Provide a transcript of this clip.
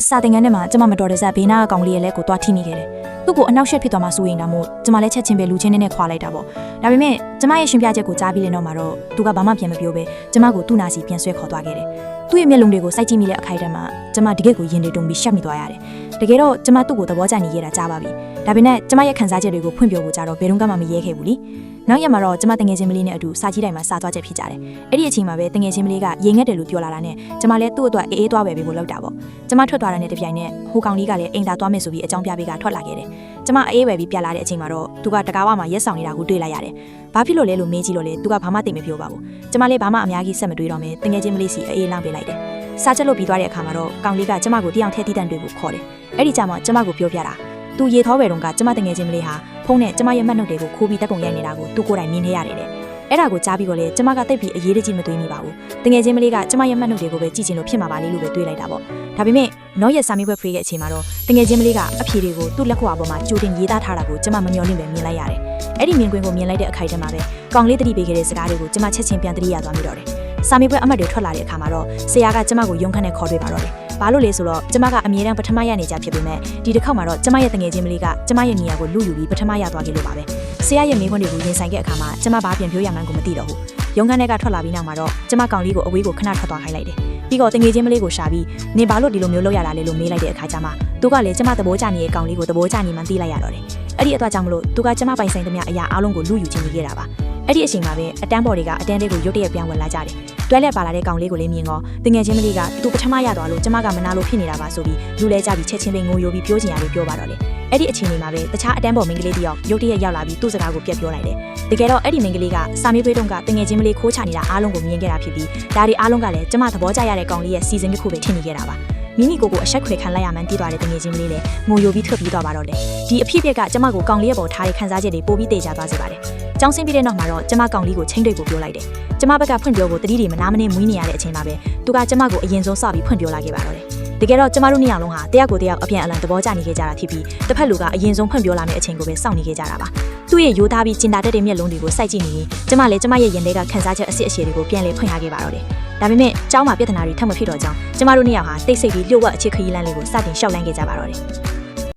စာတင်ငန်းထဲမှာကျမမတော်တဲ့ဇက်ဘေးနာကောင်လေးရဲ့လက်ကိုတွားထိမိခဲ့တယ်။သူ့ကိုအနောက်ရှက်ဖြစ်သွားမှစိုးရင်တော့မို့ကျမလည်းချက်ချင်းပဲလူချင်းနဲ့ခွာလိုက်တာပေါ့။ဒါပေမဲ့ကျမရဲ့ရှင်ပြချက်ကိုကြားပြီးတဲ့နောက်မှာတော့သူကဘာမှပြန်မပြောဘဲကျမကိုသူ့နာစီပြန်ဆွဲခေါ်သွားခဲ့တယ်။သူ့ရဲ့မျက်လုံးတွေကိုစိုက်ကြည့်မိတဲ့အခိုက်အတန့်မှာကျမတကယ့်ကိုရင်တွေတုန်ပြီးရှက်မိသွားရတယ်။တကယ်တော့ကျမသူ့ကိုသဘောကျနေရတာကြားပါပြီ။ဒါပေမဲ့ကျမရဲ့ခံစားချက်တွေကိုဖွင့်ပြဖို့ကြတော့ဘယ်တော့မှမရဲခဲ့ဘူးလी။နောက်ရက်မှာတော့ကျမတငယ်ချင်းမလေးနဲ့အတူစာကြီးတိုင်းမှာစာသွားချက်ဖြစ်ကြတယ်။အဲ့ဒီအချိန်မှာပဲတငယ်ချင်းမလေးကရေငက်တယ်လို့ပြောလာတာနဲ့ကျမလည်းသူ့အတွက်အေးအေးသွားပဲပေးဖို့လုပ်တာပေါ့။ကျမထွက်သွားတဲ့နေ့တစ်ပြိုင်နက်ဟိုကောင်လေးကလည်းအိမ်သာသွားမယ်ဆိုပြီးအကြောင်းပြပေးကထွက်လာခဲ့တယ်။ကျမအေးပဲပြီးပြလာတဲ့အချိန်မှာတော့သူကတကားဝမှာရက်ဆောင်နေတာကိုတွေ့လိုက်ရတယ်။ဘာဖြစ်လို့လဲလို့မေးကြည့်လို့လေသူကဘာမှသိမပြောပါဘူး။ကျမလည်းဘာမှအများကြီးဆက်မတွေးတော့မဲတငယ်ချင်းမလေးစီအေးလောင်းပေးလိုက်တယ်။စာချက်လို့ပြီးသွားတဲ့အခါမှာတော့ကောင်လေးကကျမကိုတရားထဲတီးတန့်တွေ့ဖို့ခေါ်တယ်။အဲ့ဒီကြမှာကျမကိုပြောပြတာသူရေထောဝယ်တုန်းကကျမတငယ်ချင်းမလေးဟာဖုန်းနဲ့ကျမရဲ့မှတ်နှုတ်တွေကိုခိုးပြီးတက်ပုံရိုက်နေတာကိုသူကိုယ်တိုင်မြင်နေရတယ်တဲ့။အဲ့ဒါကိုကြားပြီးတော့လေကျမကတိတ်ပြီးအရေးတကြီးမတွေးမိပါဘူး။တငယ်ချင်းမလေးကကျမရဲ့မှတ်နှုတ်တွေကိုပဲကြည့်ချင်လို့ဖြစ်မှာပါလေလို့ပဲတွေးလိုက်တာပေါ့။ဒါပေမဲ့နောက်ရက်စာမေးပွဲဖွေးတဲ့အချိန်မှာတော့တငယ်ချင်းမလေးကအဖြေတွေကိုသူ့လက်ခွာပေါ်မှာကြိုတင်ရေးသားထားတာကိုကျမမမျှော်လင့်ပဲမြင်လိုက်ရတယ်။အဲ့ဒီမြင်ကွင်းကိုမြင်လိုက်တဲ့အခိုက်အတန့်မှာပဲကောင်လေးတတိပေးခဲ့တဲ့စကားတွေကိုကျမချက်ချင်းပြန်တတိယသွားမိတော့တယ်။စာမေးပွဲအမှတ်တွေထွက်လာတဲ့အခါမှာတော့ဆရာကကျမကိုရုံးခန့်နဲ့ခေါ်တွေ့ပါတော့တယ်။ဘာလို့လဲဆိုတော့ကျမကအမြဲတမ်းပထမရနေကြဖြစ်ပေမဲ့ဒီတစ်ခေါက်မှာတော့ကျမရဲ့တငယ်ချင်းမလေးကကျမရဲ့နေရာကိုလူယူပြီးပထမရသွားခဲ့လို့ပါပဲ။ဆရာရဲ့မိခွန်းတွေကိုရင်ဆိုင်ခဲ့အခါမှာကျမဘာပြန်ပြောရမှန်းကိုမသိတော့ဘူး။ရုံးခန်းထဲကထွက်လာပြီးနောက်မှာတော့ကျမကောင်လေးကိုအဝေးကိုခဏထွက်သွားခိုင်းလိုက်တယ်။ပြီးတော့တငယ်ချင်းမလေးကိုရှာပြီးနေဘာလို့ဒီလိုမျိုးလုပ်ရတာလဲလို့မေးလိုက်တဲ့အခါကျမှသူကလည်းကျမသဘောကျနေတဲ့ကောင်လေးကိုသဘောကျနေမှန်းသိလိုက်ရတော့တယ်။အဲ့ဒီအတွက်ကြောင့်မလို့သူကကျမပိုင်ဆိုင်သမျှအရာအားလုံးကိုလူယူချင်နေခဲ့တာပါ။အဲ့ဒီအချိန်မှာပဲအတန်းပေါ်တွေကအတန်းလေးကိုရုတ်တရက်ပြန်ဝင်လာကြတယ်။တွဲလက်ပါလာတဲ့ကောင်လေးကိုလည်းမြင်တော့တငယ်ချင်းမလေးကသူပထမရသွားလို့ကျမကမနာလို့ဖြစ်နေတာပါဆိုပြီးလူလဲကြပြီးချက်ချင်းပဲငိုယိုပြီးပြောချင်ရတယ်ပြောပါတော့လေ။အဲ့ဒီအချိန်လေးမှာပဲတခြားအတန်းပေါ်မိန်းကလေးတယောက်ရုတ်တရက်ရောက်လာပြီးသူ့စကားကိုပြတ်ပြောလိုက်တယ်။တကယ်တော့အဲ့ဒီမိန်းကလေးကစာမေးပွဲတုန်းကတငယ်ချင်းမလေးခိုးချနေတာအားလုံးကိုမြင်ခဲ့တာဖြစ်ပြီးဒါတွေအားလုံးကလည်းကျမသဘောကျရတဲ့ကောင်လေးရဲ့စီစဉ်တစ်ခုပဲထင်နေခဲ့တာပါ။မိမိကိုအဆက်ခွေခံလိုက်ရမှန်းသိသွားတဲ့တငယ်ချင်းမလေးလည်းငိုယိုပြီးထွက်ပြီးတော့ပါတော့လေဒီအဖြစ်အပျက်ကကျမကိုကောင်လေးရဲ့ပေါ်ထားတဲ့ခံစားချက်တွေပိုပြီးတေချာသွားစေပါတယ်။ကျောင်းဆင်းပြီးတဲ့နောက်မှာတော့ကျမကောင်လေးကိုချင်းတွေ့ဖို့ပြောလိုက်တယ်။ကျမဘက်ကဖွင့်ပြောဖို့တတိတွေမနာမနေမွေးနေရတဲ့အချိန်မှာပဲသူကကျမကိုအရင်ဆုံးစပြီးဖွင့်ပြောလာခဲ့ပါတော့တယ်။တကယ်တော့ကျမတို့နှစ်ယောက်လုံးဟာတယောက်ကိုတယောက်အပြန်အလှန်သဘောကျနေခဲ့ကြတာဖြစ်ပြီးတစ်ဖက်လူကအရင်ဆုံးဖွင့်ပြောလာမယ့်အချိန်ကိုပဲစောင့်နေခဲ့ကြတာပါ။သူ့ရဲ့ရိုးသားပြီးကျင်တာတက်တဲ့မျက်လုံးတွေကိုစိုက်ကြည့်နေရင်ကျမလည်းကျမရဲ့ရင်ထဲကခံစားချက်အစစ်အရှည်တွေကိုပြန်လည်ဖွင့်ရခဲ့ပါတော့တယ်။ဒါပေမဲ့ကျောင်းမှာပြဿနာတွေထပ်မဖြစ်တော့ကြောင်းကျမတို့နှစ်ယောက်ဟာတိတ်ဆိတ်ပြီးလျှို့ဝှက်အခြေခရီးလမ်းလေးကိုစတင်ရှောက်လန်းခဲ့ကြပါတော့တယ်။